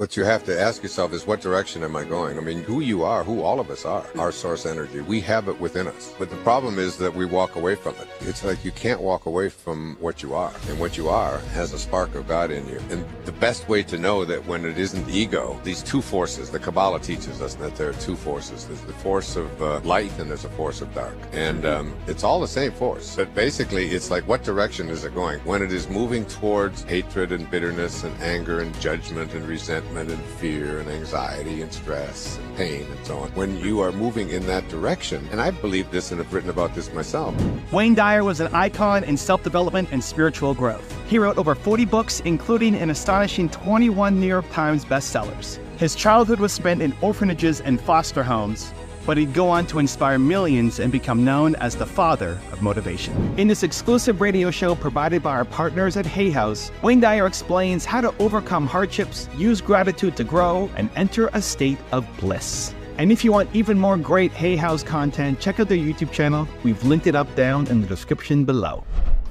What you have to ask yourself is, what direction am I going? I mean, who you are, who all of us are, our source energy, we have it within us. But the problem is that we walk away from it. It's like you can't walk away from what you are. And what you are has a spark of God in you. And the best way to know that when it isn't ego, these two forces, the Kabbalah teaches us that there are two forces. There's the force of light and there's a force of dark. And it's all the same force. But basically, it's like, what direction is it going? When it is moving towards hatred and bitterness and anger and judgment and resentment, and fear and anxiety and stress and pain and so on. When you are moving in that direction, and I believe this and have written about this myself. Wayne Dyer was an icon in self-development and spiritual growth. He wrote over 40 books, including an astonishing 21 New York Times bestsellers. His childhood was spent in orphanages and foster homes, but he'd go on to inspire millions and become known as the father of motivation. In this exclusive radio show provided by our partners at Hay House, Wayne Dyer explains how to overcome hardships, use gratitude to grow, and enter a state of bliss. And if you want even more great Hay House content, check out their YouTube channel. We've linked it up down in the description below.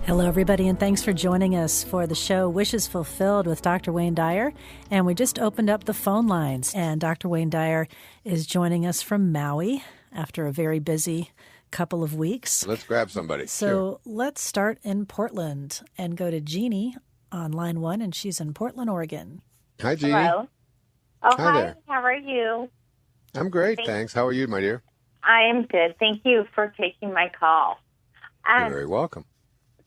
Hello, everybody, and thanks for joining us for the show Wishes Fulfilled with Dr. Wayne Dyer. And we just opened up the phone lines, and Dr. Wayne Dyer is joining us from Maui after a very busy couple of weeks. Let's grab somebody. So let's start in Portland and go to Jeannie on line 1, and she's in Portland, Oregon. Hi, Jeannie. Hello. Oh, Hi hi. there. How are you? I'm great, thanks. How are you, my dear? I am good. Thank you for taking my call. You're very welcome.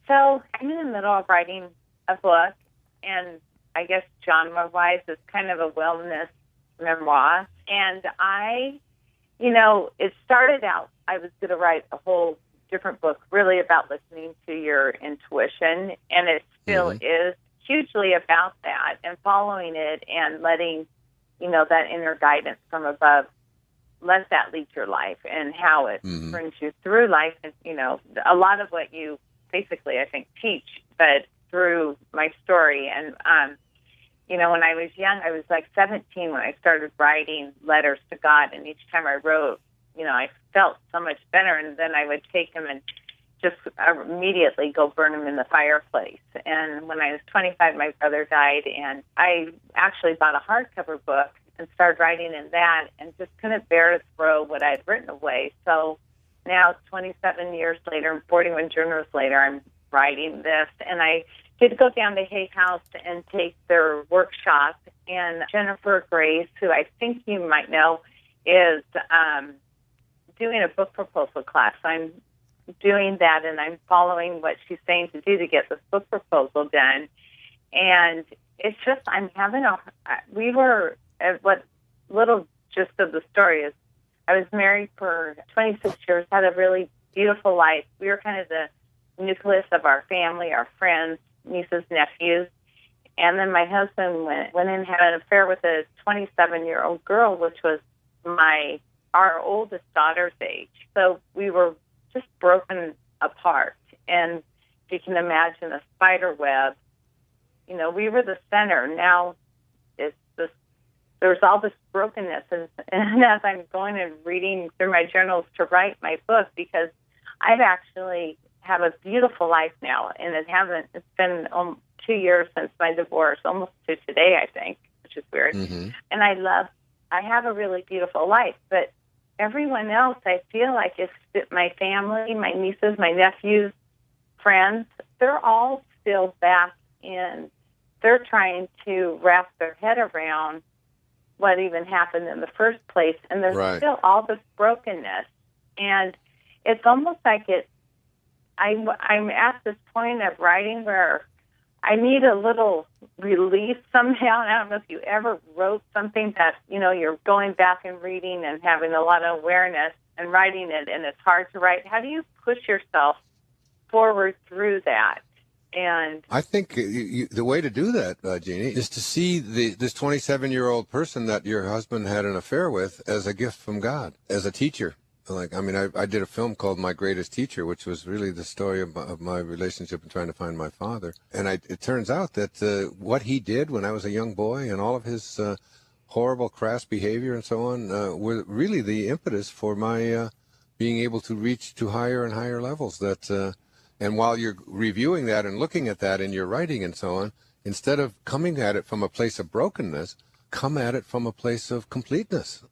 So I'm in the middle of writing a book, and I guess genre-wise, it's kind of a wellness memoir. And it started out, I was going to write a whole different book really about listening to your intuition, and it still is hugely about that and following it and letting, that inner guidance from above, let that lead your life and how it brings you through life. And, a lot of what you basically, I think, teach, but through my story. And, when I was young, I was like 17 when I started writing letters to God. And each time I wrote, I felt so much better. And then I would take them and just immediately go burn them in the fireplace. And when I was 25, my brother died. And I actually bought a hardcover book and started writing in that and just couldn't bear to throw what I'd written away. So now, 27 years later and 41 journals later, I'm writing this. And I did go down to Hay House and take their workshop. And Jennifer Grace, who I think you might know, is doing a book proposal class. I'm doing that, and I'm following what she's saying to do to get this book proposal done. And it's just, what little gist of the story is, I was married for 26 years, had a really beautiful life. We were kind of the nucleus of our family, our friends, nieces, nephews. And then my husband went in and had an affair with a 27-year-old girl, which was our oldest daughter's age. So we were just broken apart. And if you can imagine a spider web, we were the center. Now there's all this brokenness, and as I'm going and reading through my journals to write my book, because I've actually have a beautiful life now, and it's been 2 years since my divorce, almost to today, I think, which is weird. And I have a really beautiful life, but everyone else, I feel like it's my family, my nieces, my nephews, friends, they're all still back in, they're trying to wrap their head around what even happened in the first place, and there's still all this brokenness, and it's almost like I'm at this point of writing where I need a little relief somehow. And I don't know if you ever wrote something that you're going back and reading and having a lot of awareness and writing it, and it's hard to write. How do you push yourself forward through that? And I think the way to do that, Jeannie, is to see this 27-year-old person that your husband had an affair with as a gift from God, as a teacher. I did a film called My Greatest Teacher, which was really the story of my relationship and trying to find my father. And it turns out that what he did when I was a young boy and all of his horrible, crass behavior and so on were really the impetus for my being able to reach to higher and higher levels. And while you're reviewing that and looking at that in your writing and so on, instead of coming at it from a place of brokenness, come at it from a place of completeness,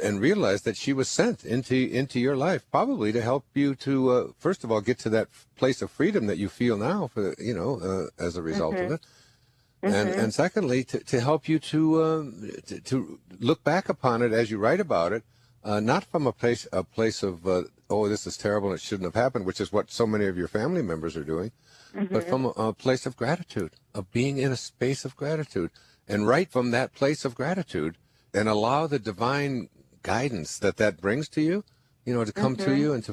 and realize that she was sent into your life probably to help you to first of all get to that place of freedom that you feel now, as a result of it. And secondly, to help you to look back upon it as you write about it, not from a place of oh, this is terrible and it shouldn't have happened, which is what so many of your family members are doing, but from a place of gratitude, of being in a space of gratitude, and write from that place of gratitude, and allow the divine guidance that brings to you, to come to you and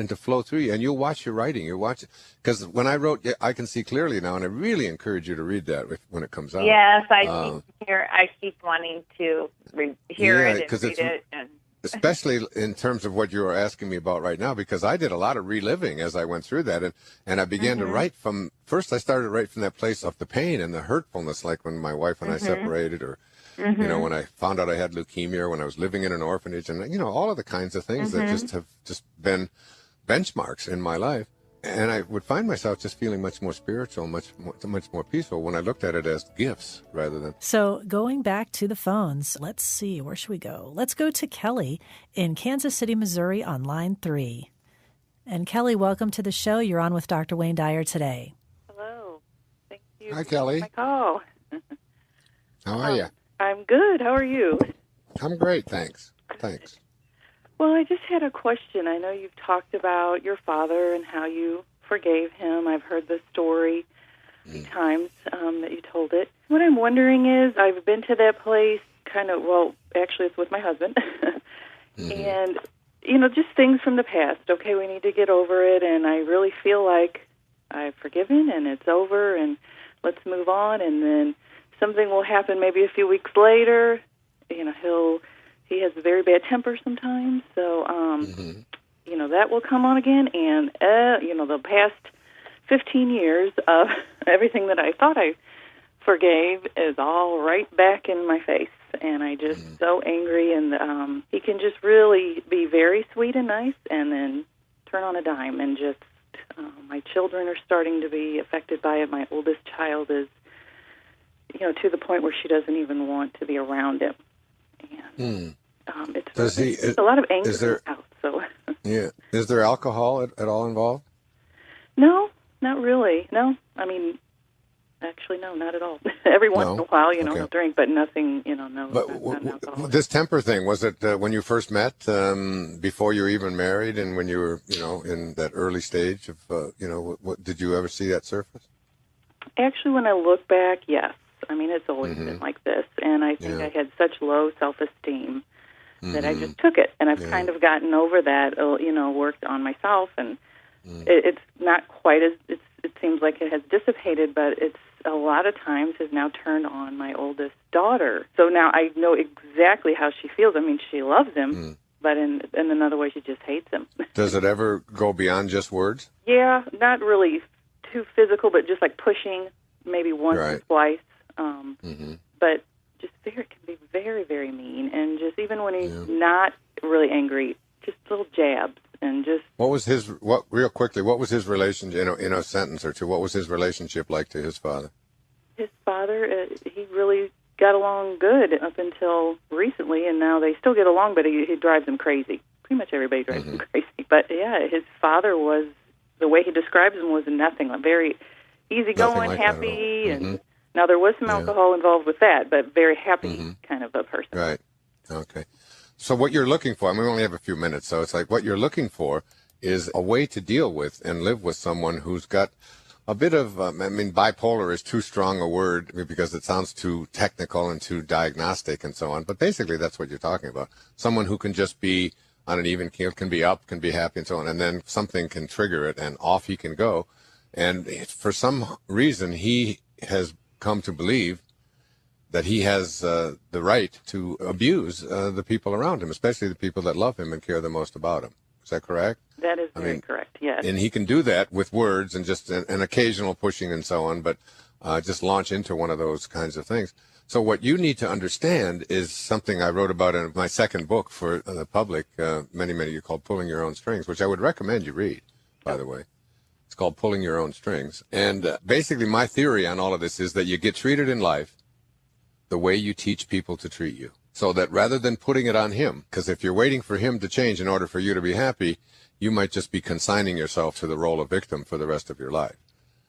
to flow through you. And you'll watch your writing. Because when I wrote, I Can See Clearly Now, and I really encourage you to read that when it comes out. Yes, I keep wanting to hear it and read it. Especially in terms of what you are asking me about right now, because I did a lot of reliving as I went through that, and I began to write from, first I started to write from that place of the pain and the hurtfulness, like when my wife and I separated, or when I found out I had leukemia, or when I was living in an orphanage, and all of the kinds of things that have been benchmarks in my life. And I would find myself just feeling much more spiritual, much more peaceful when I looked at it as gifts rather than. So going back to the phones, let's see, where should we go? Let's go to Kelly in Kansas City, Missouri on line 3. And Kelly, welcome to the show. You're on with Dr. Wayne Dyer today. Hello. Thank you. Hi, Kelly. For my call. How are you? I'm good. How are you? I'm great, thanks. Thanks. Well, I just had a question. I know you've talked about your father and how you forgave him. I've heard the story many times that you told it. What I'm wondering is, I've been to that place actually it's with my husband. And, just things from the past. Okay, we need to get over it, and I really feel like I've forgiven and it's over, and let's move on. And then something will happen maybe a few weeks later. He has a very bad temper sometimes, so, that will come on again. And, the past 15 years of everything that I thought I forgave is all right back in my face. And I just so angry, and he can just really be very sweet and nice and then turn on a dime. And just my children are starting to be affected by it. My oldest child is, to the point where she doesn't even want to be around him. And it's a lot of anger in the house. So. Yeah. Is there alcohol at all involved? No, not really. No. I mean, actually, no, not at all. Every once in a while, he'll drink, but nothing, no. But this temper thing, was it when you first met, before you were even married, and when you were, in that early stage of, what did you ever see that surface? Actually, when I look back, yes. I mean, it's always been like this, and I think I had such low self-esteem that I just took it, and I've kind of gotten over that, worked on myself, and it's not quite as, it seems like it has dissipated, but it's a lot of times has now turned on my oldest daughter. So now I know exactly how she feels. I mean, she loves him, but in another way, she just hates him. Does it ever go beyond just words? Yeah, not really too physical, but just like pushing maybe once or twice. But just it can be very, very mean. And just even when he's not really angry, just little jabs. And just real quickly, what was his relationship, in a sentence or two, what was his relationship like to his father? His father, he really got along good up until recently, and now they still get along, but he drives him crazy. Pretty much everybody drives him crazy. But yeah, his father was, the way he describes him was nothing, very easygoing, like happy, and now there was some alcohol involved with that, but very happy kind of a person. Right. Okay. So what you're looking for, I mean, we only have a few minutes, so it's like what you're looking for is a way to deal with and live with someone who's got a bit of, bipolar is too strong a word because it sounds too technical and too diagnostic and so on, but basically that's what you're talking about. Someone who can just be on an even keel, can be up, can be happy and so on, and then something can trigger it and off he can go. And for some reason, he has come to believe that he has the right to abuse the people around him, especially the people that love him and care the most about him. Is that correct? That is very correct, yes. And he can do that with words and just an occasional pushing and so on, but just launch into one of those kinds of things. So what you need to understand is something I wrote about in my second book for the public, many years, called Pulling Your Own Strings, which I would recommend you read, by the way. It's called Pulling Your Own Strings. And basically my theory on all of this is that you get treated in life the way you teach people to treat you. So that rather than putting it on him, because if you're waiting for him to change in order for you to be happy, you might just be consigning yourself to the role of victim for the rest of your life.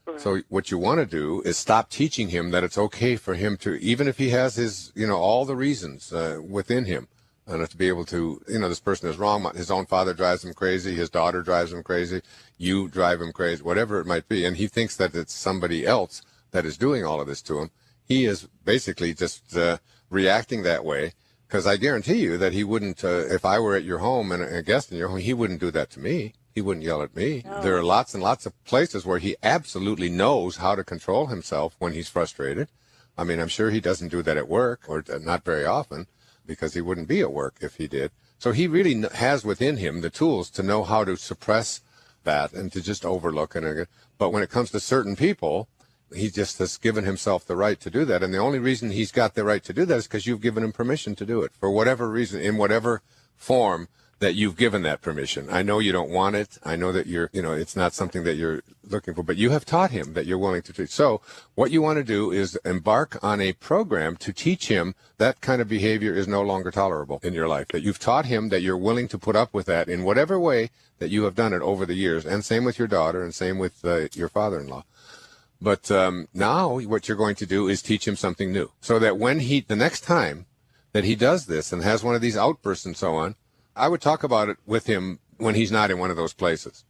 Right. So what you want to do is stop teaching him that it's okay for him to, even if he has his, all the reasons within him, and to be able to, this person is wrong. His own father drives him crazy. His daughter drives him crazy. You drive him crazy, whatever it might be. And he thinks that it's somebody else that is doing all of this to him. He is basically just reacting that way, because I guarantee you that he wouldn't, if I were at your home and a guest in your home, he wouldn't do that to me. He wouldn't yell at me. No. There are lots and lots of places where he absolutely knows how to control himself when he's frustrated. I mean, I'm sure he doesn't do that at work, or not very often, because he wouldn't be at work if he did. So he really has within him the tools to know how to suppress that and to just overlook it. But when it comes to certain people, he just has given himself the right to do that. And the only reason he's got the right to do that is because you've given him permission to do it, for whatever reason, in whatever form that you've given that permission. I know you don't want it. I know that it's not something that you're looking for, but you have taught him that you're willing to treat. So what you want to do is embark on a program to teach him that kind of behavior is no longer tolerable in your life, that you've taught him that you're willing to put up with that in whatever way that you have done it over the years, and same with your daughter, and same with your father-in-law. But now what you're going to do is teach him something new, so that when the next time that he does this and has one of these outbursts and so on, I would talk about it with him when he's not in one of those places,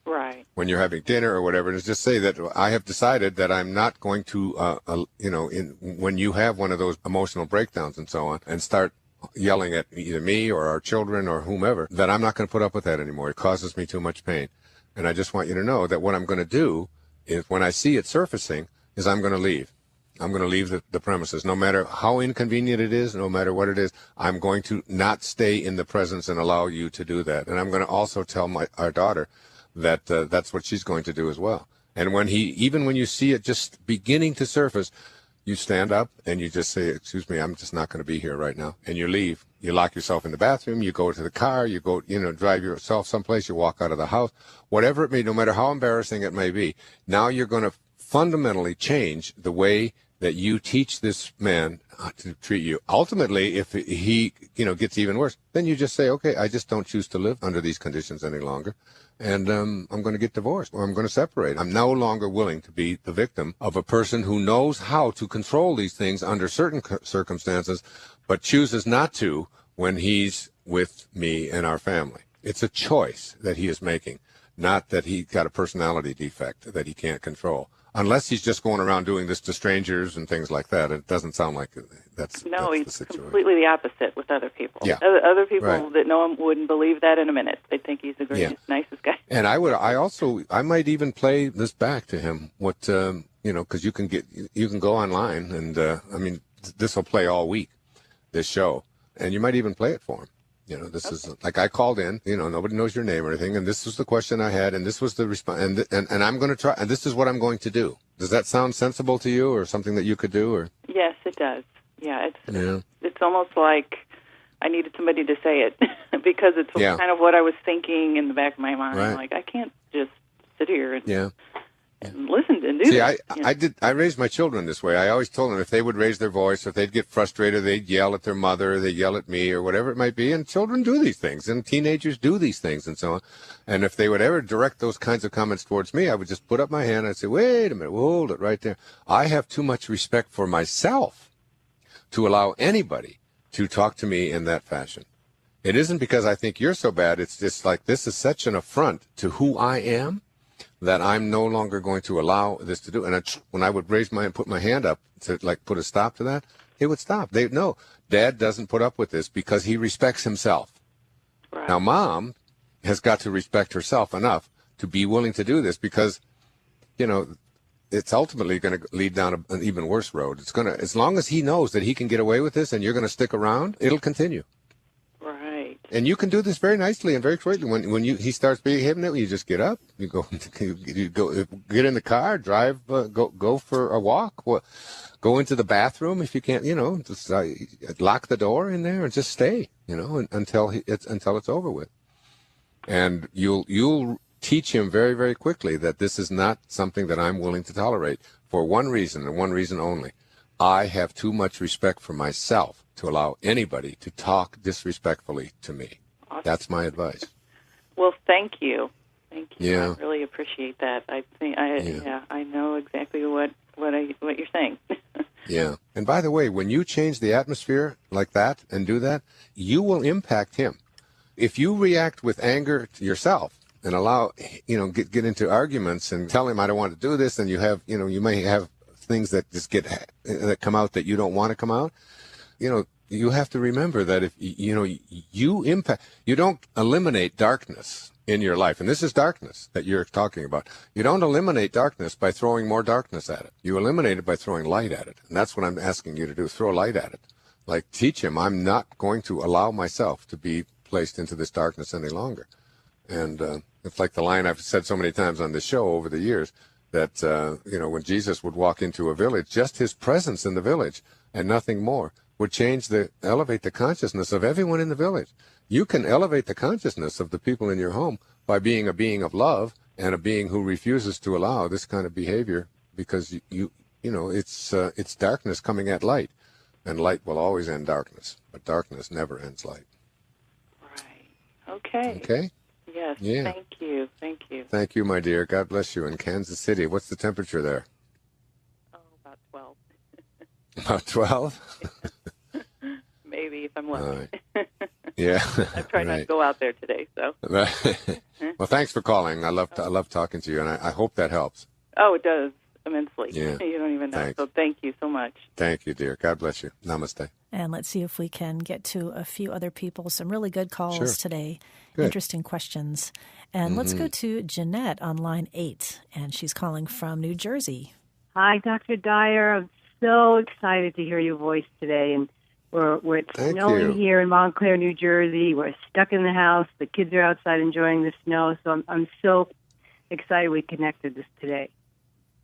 Right. When you're having dinner or whatever, and just say that I have decided that I'm not going to, when you have one of those emotional breakdowns and so on, and start yelling at either me or our children or whomever, that I'm not going to put up with that anymore. It causes me too much pain. And I just want you to know that what I'm going to do is, when I see it surfacing, is I'm going to leave. I'm going to leave the premises. No matter how inconvenient it is, no matter what it is, I'm going to not stay in the presence and allow you to do that. And I'm going to also tell our daughter that that's what she's going to do as well. And even when you see it just beginning to surface, you stand up and you just say, excuse me, I'm just not going to be here right now. And you leave. You lock yourself in the bathroom. You go to the car. You go, drive yourself someplace. You walk out of the house. Whatever it may be, no matter how embarrassing it may be, now you're going to fundamentally change the way that you teach this man to treat you. Ultimately, if he, gets even worse, then you just say, okay, I just don't choose to live under these conditions any longer, and I'm going to get divorced, or I'm going to separate. I'm no longer willing to be the victim of a person who knows how to control these things under certain circumstances, but chooses not to when he's with me and our family. It's a choice that he is making, not that he's got a personality defect that he can't control. Unless he's just going around doing this to strangers and things like that. It doesn't sound like that's the situation. He's completely the opposite with other people. Yeah. Other people right. that know him wouldn't believe that in a minute. They'd think he's the greatest, nicest guy. And I might even play this back to him, because you can go online and, this will play all week, this show, and you might even play it for him. This is like I called in, nobody knows your name or anything, and this was the question I had, and this was the response, and I'm going to try, and this is what I'm going to do. Does that sound sensible to you, or something that you could do? Or yes, it does. Yeah, it's almost like I needed somebody to say it because it's kind of what I was thinking in the back of my mind. Right. Like, I can't just sit here and listen and do this. I raised my children this way. I always told them if they would raise their voice, if they'd get frustrated, they'd yell at their mother, they'd yell at me, or whatever it might be. And children do these things, and teenagers do these things, and so on. And if they would ever direct those kinds of comments towards me, I would just put up my hand and I'd say, wait a minute, we'll hold it right there. I have too much respect for myself to allow anybody to talk to me in that fashion. It isn't because I think you're so bad. It's just like, this is such an affront to who I am, that I'm no longer going to allow this to do. And when I would put my hand up to put a stop to that, it would stop. Dad doesn't put up with this because he respects himself. Right. Now, Mom has got to respect herself enough to be willing to do this because, it's ultimately going to lead down an even worse road. It's going to, as long as he knows that he can get away with this and you're going to stick around, it'll continue. And you can do this very nicely and very quickly. When he starts behaving it, you just get up, you go, get in the car, drive, go for a walk, go into the bathroom if you can't, just lock the door in there and just stay, until it's over with. And you'll teach him very, very quickly that this is not something that I'm willing to tolerate for one reason and one reason only, I have too much respect for myself to allow anybody to talk disrespectfully to me. Awesome. That's my advice. Well, thank you. Thank you. Yeah. I really appreciate that. I know exactly what you're saying. Yeah. And by the way, when you change the atmosphere like that and do that, you will impact him. If you react with anger to yourself and allow, get into arguments and tell him I don't want to do this, and you have, you may have things that just that come out that you don't want to come out. You have to remember that if you don't eliminate darkness in your life, and this is darkness that you're talking about. You don't eliminate darkness by throwing more darkness at it. You eliminate it by throwing light at it, and that's what I'm asking you to do. Throw light at it. Like, teach him I'm not going to allow myself to be placed into this darkness any longer. And it's like the line I've said so many times on this show over the years that when Jesus would walk into a village, just his presence in the village and nothing more would elevate the consciousness of everyone in the village. You can elevate the consciousness of the people in your home by being a being of love and a being who refuses to allow this kind of behavior, because it's darkness coming at light, and light will always end darkness, but darkness never ends light. Right. Okay. Okay? Yes. Yeah. Thank you. Thank you. Thank you, my dear. God bless you. In Kansas City, what's the temperature there? Oh, about 12. About 12? Maybe, if I'm lucky. Yeah. I'm trying not to go out there today, so. Well, thanks for calling. I love talking to you, and I hope that helps. Oh, it does immensely. Yeah. You don't even know. Thanks. So thank you so much. Thank you, dear. God bless you. Namaste. And let's see if we can get to a few other people. Some really good calls today. Good. Interesting questions. And let's go to Jeanette on line 8, and she's calling from New Jersey. Hi, Dr. Dyer. I'm so excited to hear your voice today. And it's snowing here in Montclair, New Jersey. We're stuck in the house. The kids are outside enjoying the snow. So I'm so excited we connected this today.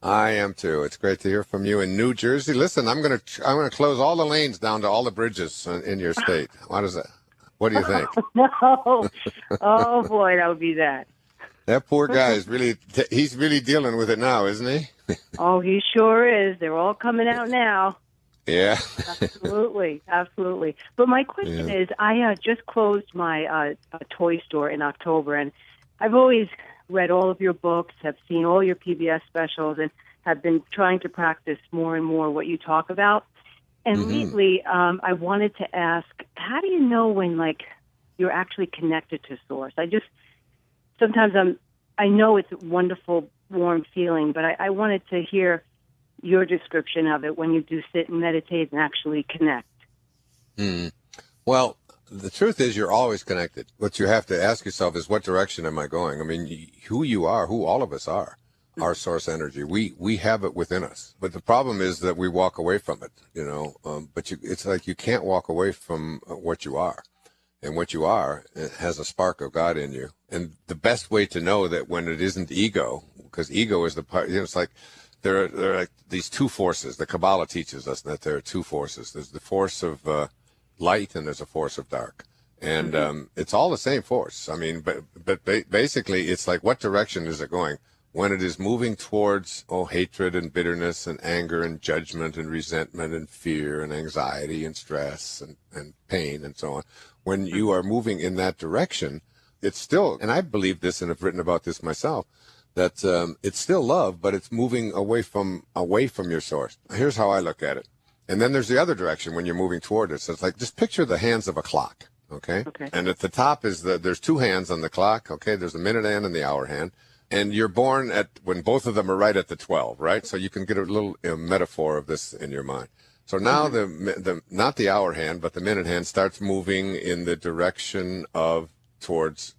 I am too. It's great to hear from you in New Jersey. Listen, I'm going to close all the lanes down to all the bridges in your state. What is that? What do you think? No. Oh boy, that would be that. That poor guy is he's really dealing with it now, isn't he? Oh, he sure is. They're all coming out now. Yeah. Absolutely. But my question is, I just closed my toy store in October, and I've always read all of your books, have seen all your PBS specials, and have been trying to practice more and more what you talk about. And lately, I wanted to ask, how do you know when, you're actually connected to Source? Sometimes I know it's a wonderful, warm feeling, but I wanted to hear your description of it when you do sit and meditate and actually connect. Well, the truth is you're always connected. What you have to ask yourself is, what direction am I going? I mean, who you are, who all of us are, our source energy, we have it within us. But the problem is that we walk away from it, but it's like you can't walk away from what you are. And what you are, it has a spark of God in you. And the best way to know that when it isn't ego, because ego is the part, it's like there are like these two forces. The Kabbalah teaches us that there are two forces. There's the force of light, and there's a force of dark. And it's all the same force. I mean, but basically, it's like, what direction is it going? When it is moving towards, hatred and bitterness and anger and judgment and resentment and fear and anxiety and stress and pain and so on, when you are moving in that direction, it's still, and I believe this and have written about this myself, that it's still love, but it's moving away from your source. Here's how I look at it. And then there's the other direction when you're moving toward it. So it's like, just picture the hands of a clock, okay? And at the top is there's two hands on the clock, okay? There's the minute hand and the hour hand. And you're born when both of them are right at the 12, right? So you can get a little metaphor of this in your mind. So now the not the hour hand, but the minute hand starts moving in the direction of towards,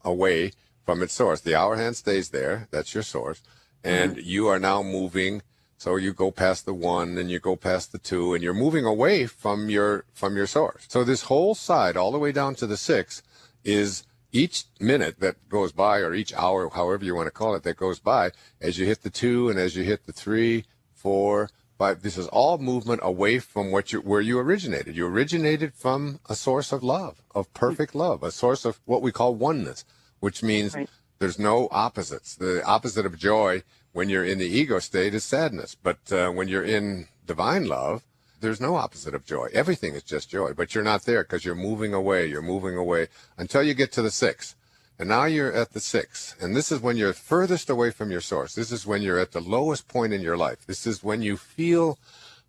away from its source. The hour hand stays there. That's your source. And you are now moving. So you go past the 1 and you go past the 2 and you're moving away from your source. So this whole side all the way down to the 6 is each minute that goes by, or each hour, however you want to call it, that goes by, as you hit the 2 and as you hit the 3, 4, 5, this is all movement away from where you originated. You originated from a source of love, of perfect love, a source of what we call oneness, which means there's no opposites. The opposite of joy when you're in the ego state is sadness. But when you're in divine love, there's no opposite of joy. Everything is just joy, but you're not there because you're moving away until you get to the 6. And now you're at the 6. And this is when you're furthest away from your source. This is when you're at the lowest point in your life. This is when you feel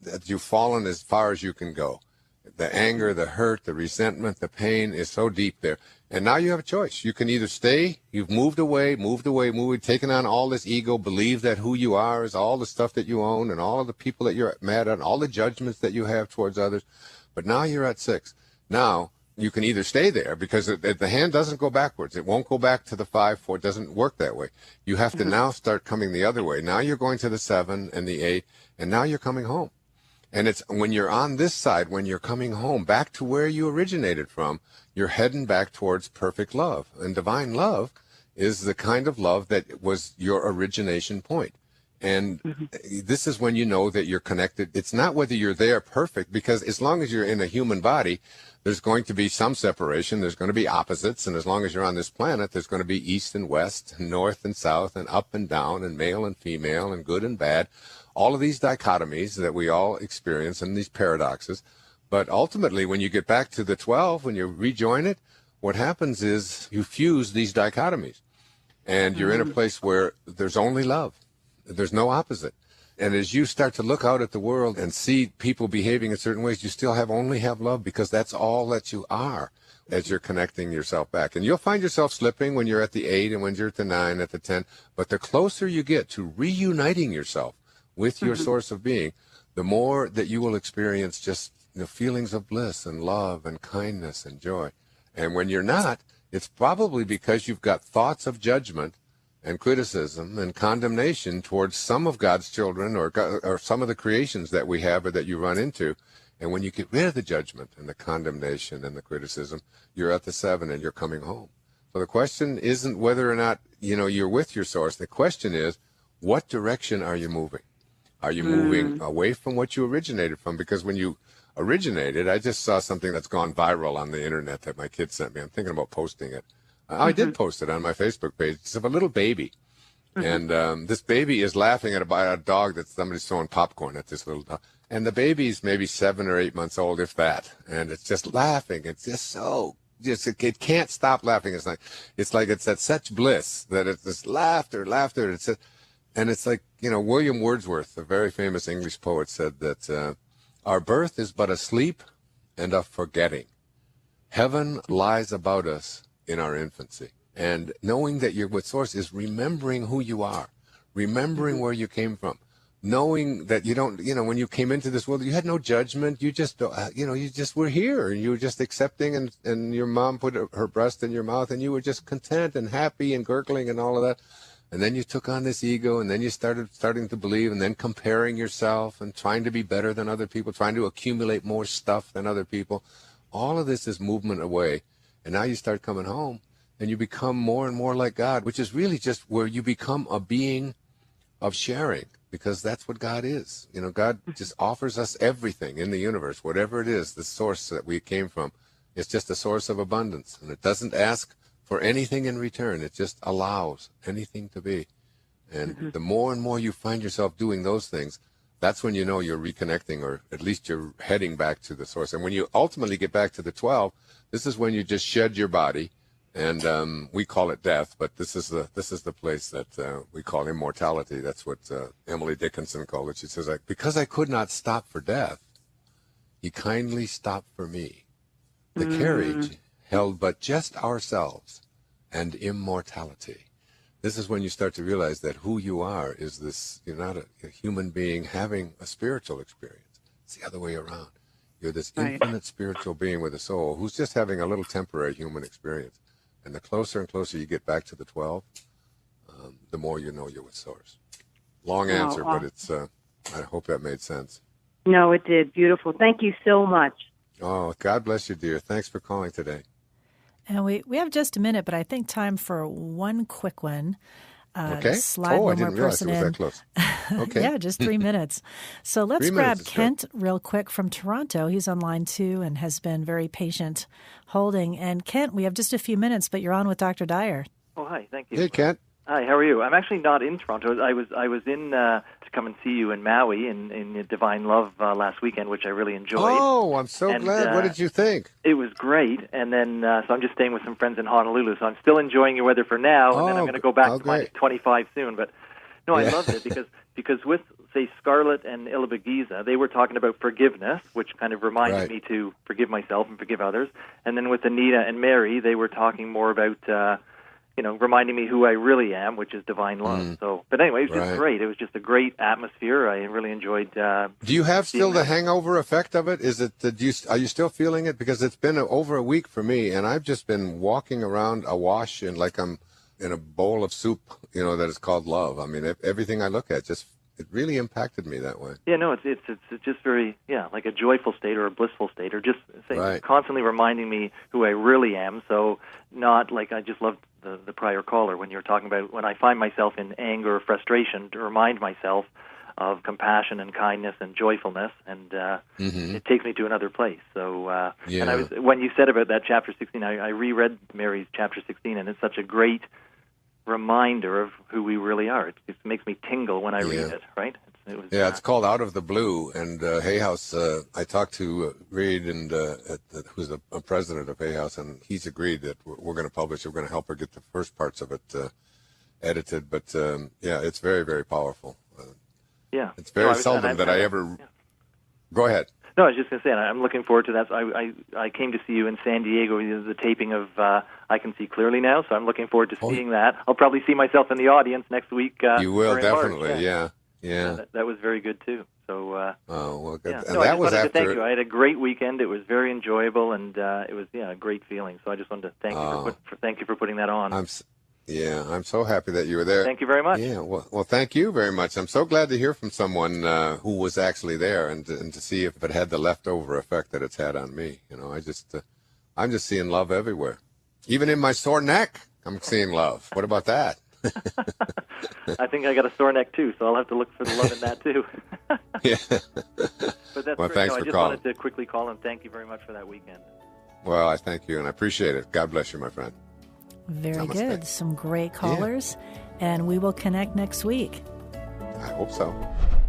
that you've fallen as far as you can go. The anger, the hurt, the resentment, the pain is so deep there. And now you have a choice. You can either stay, you've moved away, taken on all this ego, believe that who you are is all the stuff that you own and all of the people that you're mad at, all the judgments that you have towards others. But now you're at 6. Now you can either stay there because the hand doesn't go backwards. It won't go back to the 5, 4. It doesn't work that way. You have to now start coming the other way. Now you're going to the 7 and the 8, and now you're coming home. And it's when you're on this side, when you're coming home back to where you originated from, you're heading back towards perfect love. And divine love is the kind of love that was your origination point. And this is when you know that you're connected. It's not whether you're there perfect, because as long as you're in a human body, there's going to be some separation. There's going to be opposites. And as long as you're on this planet, there's going to be east and west, and north and south, and up and down, and male and female, and good and bad. All of these dichotomies that we all experience and these paradoxes. But ultimately, when you get back to the 12, when you rejoin it, what happens is you fuse these dichotomies. And you're in a place where there's only love. There's no opposite. And as you start to look out at the world and see people behaving in certain ways, you still only have love, because that's all that you are as you're connecting yourself back. And you'll find yourself slipping when you're at the 8 and when you're at the 9, at the 10. But the closer you get to reuniting yourself with your source of being, the more that you will experience just feelings of bliss and love and kindness and joy. And when you're not, it's probably because you've got thoughts of judgment and criticism and condemnation towards some of God's children or some of the creations that we have or that you run into. And when you get rid of the judgment and the condemnation and the criticism, you're at the 7 and you're coming home. So the question isn't whether or not, you're with your source. The question is, what direction are you moving? Are you moving away from what you originated from? Because when you originated, I just saw something that's gone viral on the internet that my kid sent me. I'm thinking about posting it. I did post it on my Facebook page. It's of a little baby. And this baby is laughing at a dog that somebody's throwing popcorn at this little dog. And the baby's maybe 7 or 8 months old, if that. And it's just laughing. It's just it can't stop laughing. It's like it's at such bliss that it's just laughter. And it's like, William Wordsworth, a very famous English poet, said that our birth is but a sleep and a forgetting. Heaven lies about us in our infancy. And knowing that you're with Source is remembering who you are, remembering where you came from, knowing that you don't, when you came into this world, you had no judgment. You just, you just were here, and you were just accepting, and your mom put her breast in your mouth, and you were just content and happy and gurgling and all of that. And then you took on this ego, and then you starting to believe, and then comparing yourself and trying to be better than other people, trying to accumulate more stuff than other people. All of this is movement away. And now you start coming home, and you become more and more like God, which is really just where you become a being of sharing, because that's what God is. God just offers us everything in the universe, whatever it is, the source that we came from. It's just a source of abundance, and it doesn't ask for anything in return. It just allows anything to be. And the more and more you find yourself doing those things, that's when you're reconnecting, or at least you're heading back to the source. And when you ultimately get back to the 12, this is when you just shed your body, and we call it death, but this is the place that we call immortality. That's what Emily Dickinson called it. She says, because I could not stop for death, he kindly stopped for me. The carriage held but just ourselves and immortality. This is when you start to realize that who you are is this, you're not a human being having a spiritual experience. It's the other way around. You're this infinite spiritual being with a soul who's just having a little temporary human experience. And the closer and closer you get back to the 12, the more you know you're with Source. Long answer, but it's. I hope that made sense. No, it did. Beautiful. Thank you so much. Oh, God bless you, dear. Thanks for calling today. And we have just a minute, but I think time for one quick one. Okay. Slide I one didn't more realize person it was in. that close. Okay. Yeah, just 3 minutes. So let's 3 grab minutes is Kent real quick from Toronto. He's on line 2 and has been very patient holding. And Kent, we have just a few minutes, but you're on with Dr. Dyer. Oh, hi. Thank you. Hey, Kent. Hi, how are you? I'm actually not in Toronto. I was in to come and see you in Maui in Divine Love last weekend, which I really enjoyed. Oh, I'm so glad. What did you think? It was great. And then, so I'm just staying with some friends in Honolulu. So I'm still enjoying your weather for now, and then I'm going to go back to my 25 soon. But no, I loved it because with, say, Scarlett and Ilibagiza, they were talking about forgiveness, which kind of reminded me to forgive myself and forgive others. And then with Anita and Mary, they were talking more about reminding me who I really am, which is divine love. So, but anyway, it was just great. It was just a great atmosphere. I really enjoyed. Do you have still the hangover effect of it? Is it? Are you still feeling it? Because it's been over a week for me, and I've just been walking around awash and like I'm in a bowl of soup, that is called love. I mean, everything I look at it really impacted me that way. Yeah, no, it's just very, like a joyful state or a blissful state, or just constantly reminding me who I really am. So not like I just loved the prior caller when you're talking about when I find myself in anger or frustration, to remind myself of compassion and kindness and joyfulness, and it takes me to another place. So, and when you said about that chapter 16, I reread Mary's chapter 16, and it's such a great reminder of who we really are. It makes me tingle when I read it, right? It's called Out of the Blue, and Hay House, I talked to Reed, and who's a president of Hay House, and he's agreed that we're going to publish it. We're going to help her get the first parts of it edited, but it's very, very powerful. It's very seldom that I ever... Go ahead. No, I was just going to say, I'm looking forward to that. So I came to see you in San Diego, the taping of I Can See Clearly Now, so I'm looking forward to seeing that. I'll probably see myself in the audience next week. You will, definitely, March. Yeah. That was very good, too. So, well, good. Yeah. And no, that I just was wanted after... to thank you. I had a great weekend. It was very enjoyable, and it was a great feeling. So I just wanted to thank you thank you for putting that on. I'm so happy that you were there. Thank you very much. Yeah, well, thank you very much. I'm so glad to hear from someone who was actually there, and to see if it had the leftover effect that it's had on me. I'm just seeing love everywhere, even in my sore neck. I'm seeing love. What about that? I think I got a sore neck too, so I'll have to look for the love in that too. Yeah. But that's well, great. thanks I for just calling. wanted to quickly call and thank you very much for that weekend. Well, I thank you, and I appreciate it. God bless you, my friend. Very good. Some great callers, and we will connect next week. I hope so.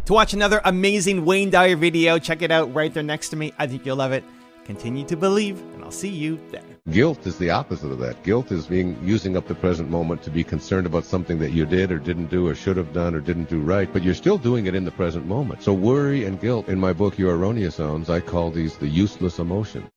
To watch another amazing Wayne Dyer video, check it out right there next to me. I think you'll love it. Continue to believe, and I'll see you there. Guilt is the opposite of that. Guilt is using up the present moment to be concerned about something that you did or didn't do or should have done or didn't do right, but you're still doing it in the present moment. So worry and guilt, in my book, Your Erroneous Zones, I call these the useless emotion.